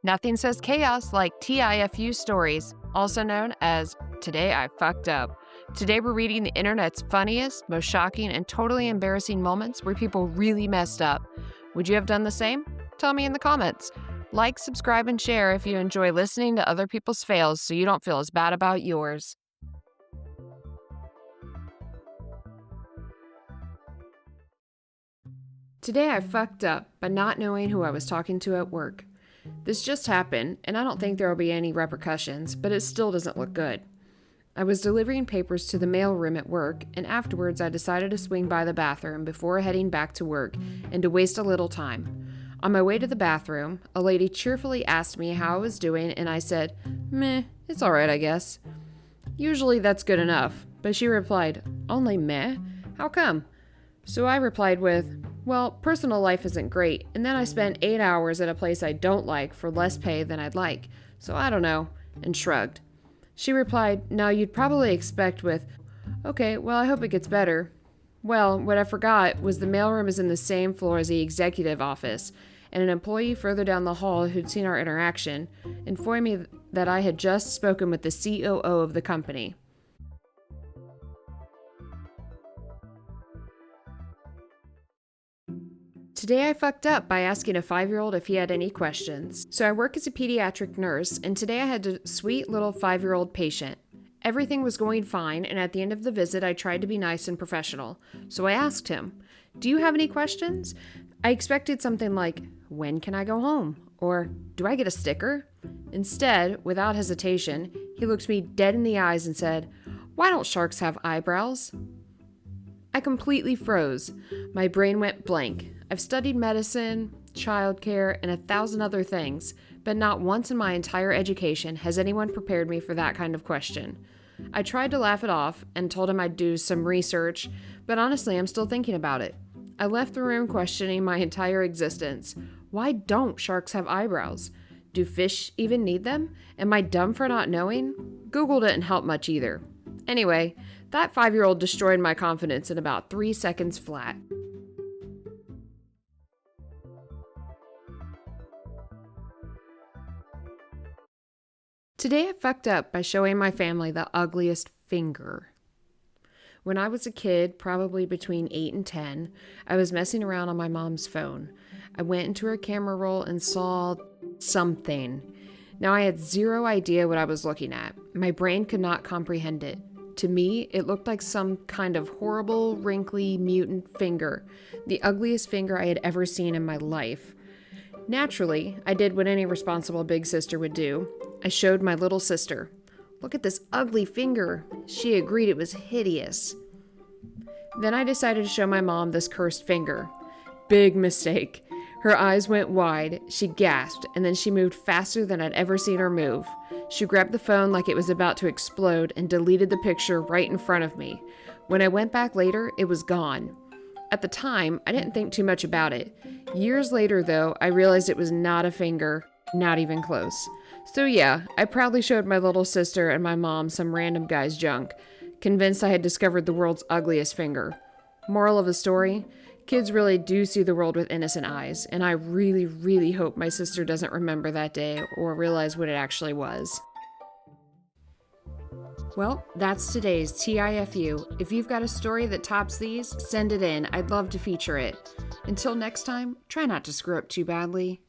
Nothing says chaos like TIFU stories, also known as Today I Fucked Up. Today we're reading the internet's funniest, most shocking, and totally embarrassing moments where people really messed up. Would you have done the same? Tell me in the comments. Like, subscribe, and share if you enjoy listening to other people's fails so you don't feel as bad about yours. Today I fucked up by not knowing who I was talking to at work. This just happened, and I don't think there will be any repercussions, but it still doesn't look good. I was delivering papers to the mailroom at work, and afterwards I decided to swing by the bathroom before heading back to work and to waste a little time. On my way to the bathroom, a lady cheerfully asked me how I was doing, and I said, "Meh, it's alright, I guess." Usually that's good enough, but she replied, "Only meh? How come?" So I replied with, "Well, personal life isn't great, and then I spent 8 hours at a place I don't like for less pay than I'd like, so I don't know," and shrugged. She replied, "Now you'd probably expect with, 'Okay, well I hope it gets better.' Well, what I forgot was the mailroom is in the same floor as the executive office, and an employee further down the hall who'd seen our interaction informed me that I had just spoken with the COO of the company. Today I fucked up by asking a 5-year-old if he had any questions. So I work as a pediatric nurse, and today I had a sweet little 5-year-old patient. Everything was going fine, and at the end of the visit I tried to be nice and professional. So I asked him, "Do you have any questions?" I expected something like, "When can I go home?" or "Do I get a sticker?" Instead, without hesitation, he looked me dead in the eyes and said, "Why don't sharks have eyebrows?" I completely froze. My brain went blank. I've studied medicine, childcare, and 1,000 other things, but not once in my entire education has anyone prepared me for that kind of question. I tried to laugh it off and told him I'd do some research, but honestly, I'm still thinking about it. I left the room questioning my entire existence. Why don't sharks have eyebrows? Do fish even need them? Am I dumb for not knowing? Google didn't help much either. Anyway, that 5-year-old destroyed my confidence in about 3 seconds flat. Today I fucked up by showing my family the ugliest finger. When I was a kid, probably between 8 and 10, I was messing around on my mom's phone. I went into her camera roll and saw something. Now I had zero idea what I was looking at. My brain could not comprehend it. To me, it looked like some kind of horrible, wrinkly, mutant finger, the ugliest finger I had ever seen in my life. Naturally, I did what any responsible big sister would do. I showed my little sister. "Look at this ugly finger." She agreed it was hideous. Then I decided to show my mom this cursed finger. Big mistake. Her eyes went wide, she gasped, and then she moved faster than I'd ever seen her move. She grabbed the phone like it was about to explode and deleted the picture right in front of me. When I went back later, it was gone. At the time, I didn't think too much about it. Years later, though, I realized it was not a finger, not even close. So yeah, I proudly showed my little sister and my mom some random guy's junk, convinced I had discovered the world's ugliest finger. Moral of the story? Kids really do see the world with innocent eyes, and I really, really hope my sister doesn't remember that day or realize what it actually was. Well, that's today's TIFU. If you've got a story that tops these, send it in. I'd love to feature it. Until next time, try not to screw up too badly.